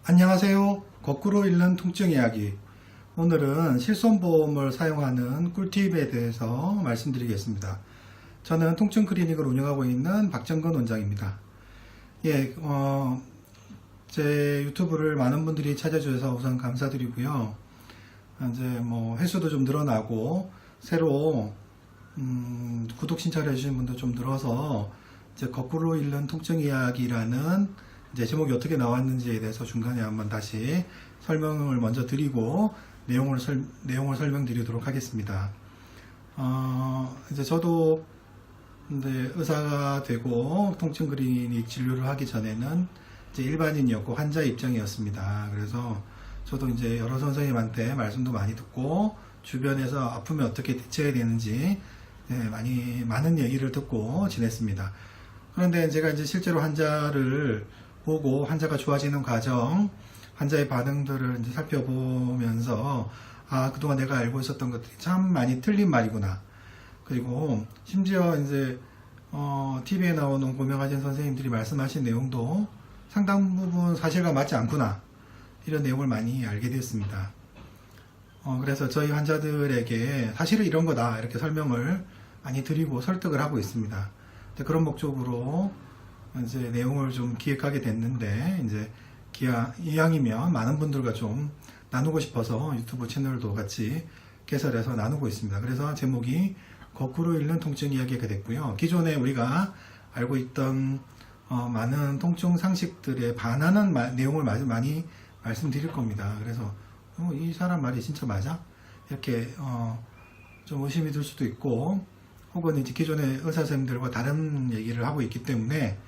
안녕하세요. 거꾸로 읽는 통증 이야기. 오늘은 실손보험을 사용하는 꿀팁에 대해서 말씀드리겠습니다. 저는 통증 클리닉을 운영하고 있는 박정근 원장입니다. 예, 제 유튜브를 많은 분들이 찾아주셔서 우선 감사드리고요. 이제 횟수도 좀 늘어나고 새로 구독 신청해 주신 분도 좀 늘어서 이제 거꾸로 읽는 통증 이야기라는 이제 제목이 어떻게 나왔는지에 대해서 중간에 한번 다시 설명을 먼저 드리고 내용을 설명드리도록 하겠습니다. 이제 저도 이제 의사가 되고 통증 클리닉 진료를 하기 전에는 이제 일반인이었고 환자 입장이었습니다. 그래서 저도 이제 여러 선생님한테 말씀도 많이 듣고 주변에서 아프면 어떻게 대처해야 되는지 많은 얘기를 듣고 지냈습니다. 그런데 제가 이제 실제로 환자를 보고 환자가 좋아지는 과정, 환자의 반응들을 이제 살펴보면서 그동안 내가 알고 있었던 것들이 참 많이 틀린 말이구나. 그리고 심지어 이제 TV에 나오는 고명하신 선생님들이 말씀하신 내용도 상당 부분 사실과 맞지 않구나. 이런 내용을 많이 알게 되었습니다. 그래서 저희 환자들에게 사실은 이런 거다 이렇게 설명을 많이 드리고 설득을 하고 있습니다. 그런 목적으로 이제 내용을 좀 기획하게 됐는데 이제 이왕이면 많은 분들과 좀 나누고 싶어서 유튜브 채널도 같이 개설해서 나누고 있습니다. 그래서 제목이 거꾸로 읽는 통증 이야기가 됐고요. 기존에 우리가 알고 있던 많은 통증 상식들에 반하는 내용을 많이 말씀드릴 겁니다. 그래서 이 사람 말이 진짜 맞아? 이렇게 좀 의심이 들 수도 있고 혹은 이제 기존의 의사 선생님들과 다른 얘기를 하고 있기 때문에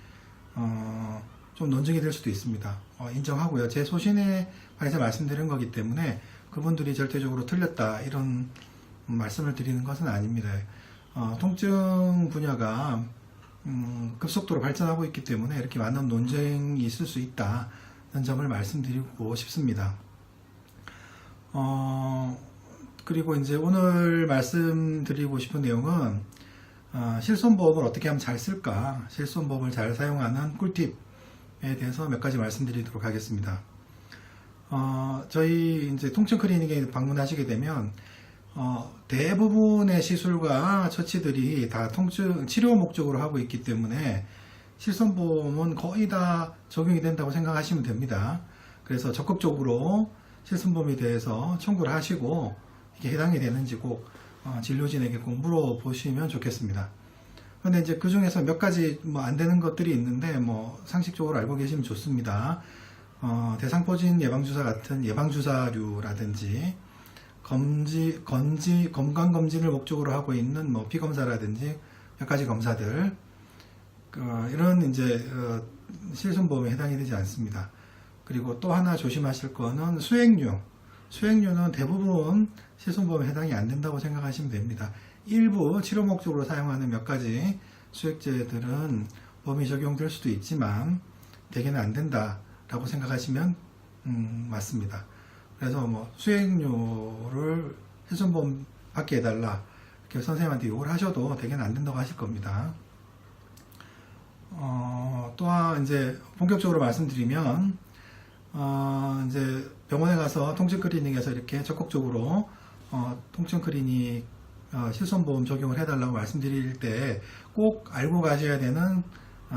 좀 논쟁이 될 수도 있습니다. 인정하고요. 제 소신에 관해서 말씀드린 거기 때문에 그분들이 절대적으로 틀렸다 이런 말씀을 드리는 것은 아닙니다. 통증 분야가 급속도로 발전하고 있기 때문에 이렇게 많은 논쟁이 있을 수 있다는 점을 말씀드리고 싶습니다. 그리고 이제 오늘 말씀드리고 싶은 내용은 실손보험을 어떻게 하면 잘 쓸까, 실손보험을 잘 사용하는 꿀팁에 대해서 몇 가지 말씀드리도록 하겠습니다. 저희 이제 통증 클리닉에 방문하시게 되면 대부분의 시술과 처치들이 다 통증 치료 목적으로 하고 있기 때문에 실손보험은 거의 다 적용이 된다고 생각하시면 됩니다. 그래서 적극적으로 실손보험에 대해서 청구를 하시고 이게 해당이 되는지 꼭 진료진에게 꼭 물어보시면 좋겠습니다. 그런데 이제 그 중에서 몇 가지 안 되는 것들이 있는데 상식적으로 알고 계시면 좋습니다. 대상포진 예방주사 같은 예방주사류라든지 건강검진을 목적으로 하고 있는 피검사라든지 몇 가지 검사들 이런 이제 실손보험에 해당이 되지 않습니다. 그리고 또 하나 조심하실 거는 수액류는 대부분 실손보험에 해당이 안 된다고 생각하시면 됩니다. 일부 치료 목적으로 사용하는 몇 가지 수액제들은 보험이 적용될 수도 있지만 대개는 안 된다라고 생각하시면 맞습니다. 그래서 수액류를 실손보험 받게 해달라 이렇게 선생님한테 요구를 하셔도 대개는 안 된다고 하실 겁니다. 또한 이제 본격적으로 말씀드리면 이제 병원에 가서 통증 클리닉에서 이렇게 적극적으로 통증 클리닉 실손보험 적용을 해달라고 말씀드릴 때 꼭 알고 가셔야 되는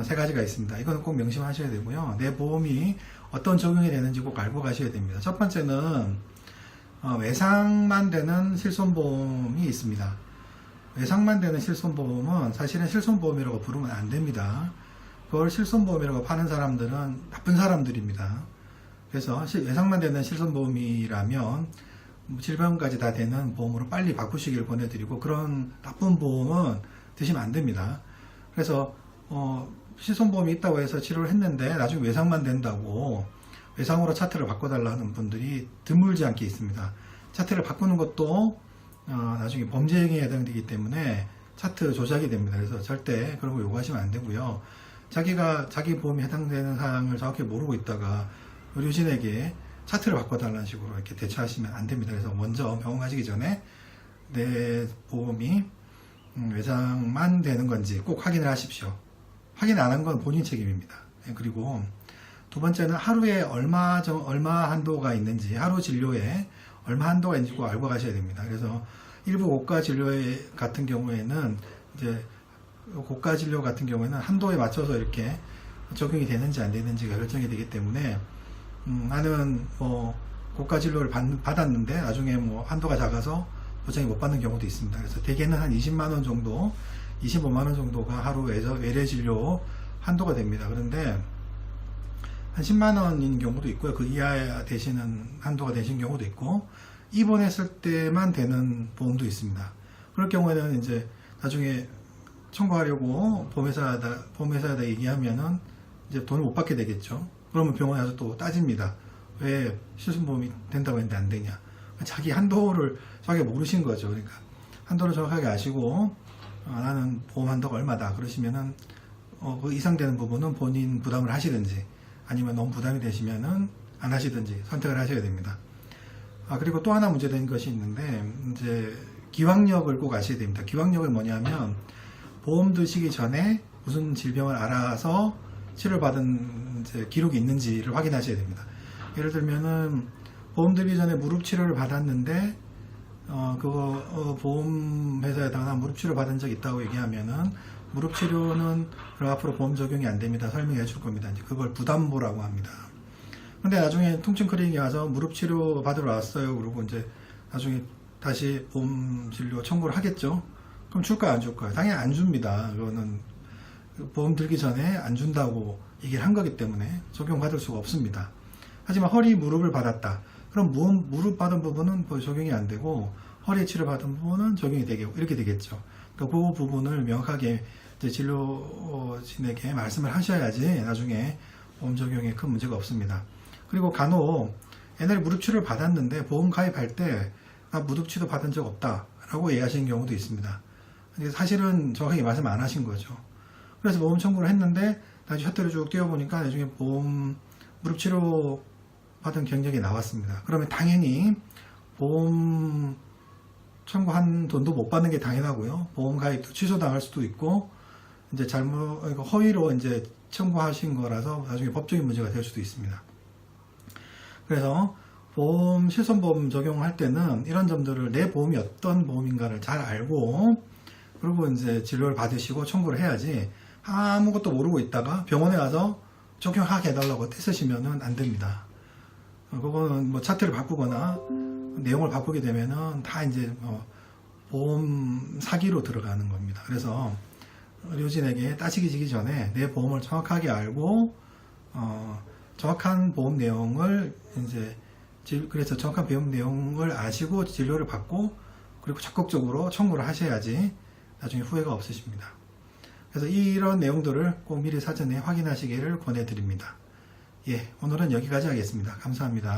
세 가지가 있습니다. 이거는 꼭 명심하셔야 되고요. 내 보험이 어떤 적용이 되는지 꼭 알고 가셔야 됩니다. 첫 번째는 외상만 되는 실손보험이 있습니다. 외상만 되는 실손보험은 사실은 실손보험이라고 부르면 안 됩니다. 그걸 실손보험이라고 파는 사람들은 나쁜 사람들입니다. 그래서 외상만 되는 실손보험이라면 질병까지 다 되는 보험으로 빨리 바꾸시길 권해드리고 그런 나쁜 보험은 드시면 안 됩니다. 그래서 실손보험이 있다고 해서 치료를 했는데 나중에 외상만 된다고 외상으로 차트를 바꿔달라는 분들이 드물지 않게 있습니다. 차트를 바꾸는 것도 나중에 범죄 행위에 해당되기 때문에 차트 조작이 됩니다. 그래서 절대 그런 거 요구하시면 안 되고요. 자기 보험에 해당되는 사항을 정확히 모르고 있다가 의료진에게 차트를 바꿔달라는 식으로 이렇게 대처하시면 안 됩니다. 그래서 먼저 병원 가시기 전에 내 보험이 외상만 되는 건지 꼭 확인을 하십시오. 확인 안 한 건 본인 책임입니다. 그리고 두 번째는 하루에 얼마 한도가 있는지, 하루 진료에 얼마 한도가 있는지 꼭 알고 가셔야 됩니다. 그래서 일부 고가 진료 같은 경우에는 이제 고가 진료 같은 경우에는 한도에 맞춰서 이렇게 적용이 되는지 안 되는지가 결정이 되기 때문에 나는 뭐 고가 진료를 받았는데 나중에 뭐 한도가 작아서 보장이 못 받는 경우도 있습니다. 그래서 대개는 한 20만 원 정도, 25만 원 정도가 하루 외래 진료 한도가 됩니다. 그런데 한 10만 원인 경우도 있고요. 그 이하 되시는 한도가 되신 경우도 있고, 입원했을 때만 되는 보험도 있습니다. 그럴 경우에는 이제 나중에 청구하려고 보험회사에다 얘기하면은 이제 돈을 못 받게 되겠죠. 그러면 병원에 가서 또 따집니다. 왜 실손보험이 된다고 했는데 안 되냐. 자기 한도를 정확하게 모르신 거죠. 그러니까 한도를 정확하게 아시고 나는 보험 한도가 얼마다 그러시면은 그 이상 되는 부분은 본인 부담을 하시든지 아니면 너무 부담이 되시면은 안 하시든지 선택을 하셔야 됩니다. 그리고 또 하나 문제된 것이 있는데 이제 기왕력을 꼭 아셔야 됩니다. 기왕력은 뭐냐면 보험 드시기 전에 무슨 질병을 알아서 치료를 받은 이제 기록이 있는지를 확인하셔야 됩니다. 예를 들면은 보험 들기 전에 무릎 치료를 받았는데 그거 보험 회사에다가 무릎 치료 받은 적 있다고 얘기하면은 무릎 치료는 그럼 앞으로 보험 적용이 안 됩니다. 설명해 줄 겁니다. 이제 그걸 부담보라고 합니다. 근데 나중에 통증 클리닉에 와서 무릎 치료 받으러 왔어요. 그러고 이제 나중에 다시 보험 진료 청구를 하겠죠. 그럼 줄까요, 안 줄까요? 당연히 안 줍니다. 그거는 보험 들기 전에 안 준다고 얘기를 한 거기 때문에 적용받을 수가 없습니다. 하지만 허리, 무릎을 받았다. 그럼 무릎 받은 부분은 적용이 안 되고 허리 치료 받은 부분은 적용이 되고 이렇게 되겠죠. 그러니까 그 부분을 명확하게 이제 진료진에게 말씀을 하셔야지 나중에 보험 적용에 큰 문제가 없습니다. 그리고 간혹 옛날에 무릎 치료를 받았는데 보험 가입할 때 나 무릎 치료 받은 적 없다라고 얘기하시는 경우도 있습니다. 근데 사실은 정확하게 말씀 안 하신 거죠. 그래서 보험 청구를 했는데 나중에 셔틀을 쭉 띄워보니까 나중에 보험 무릎 치료 받은 경력이 나왔습니다. 그러면 당연히 보험 청구한 돈도 못 받는 게 당연하고요. 보험 가입도 취소당할 수도 있고, 이제 허위로 이제 청구하신 거라서 나중에 법적인 문제가 될 수도 있습니다. 그래서 실손보험 적용할 때는 이런 점들을 내 보험이 어떤 보험인가를 잘 알고, 그리고 이제 진료를 받으시고 청구를 해야지 아무것도 모르고 있다가 병원에 가서 적용하게 해달라고 떼쓰시면은 안 됩니다. 그거는 뭐 차트를 바꾸거나 내용을 바꾸게 되면은 다 이제 보험 사기로 들어가는 겁니다. 그래서 의료진에게 따지기 지기 전에 내 보험을 정확하게 알고 정확한 보험 내용을 그래서 정확한 보험 내용을 아시고 진료를 받고 그리고 적극적으로 청구를 하셔야지 나중에 후회가 없으십니다. 그래서 이런 내용들을 꼭 미리 사전에 확인하시기를 권해드립니다. 오늘은 여기까지 하겠습니다. 감사합니다.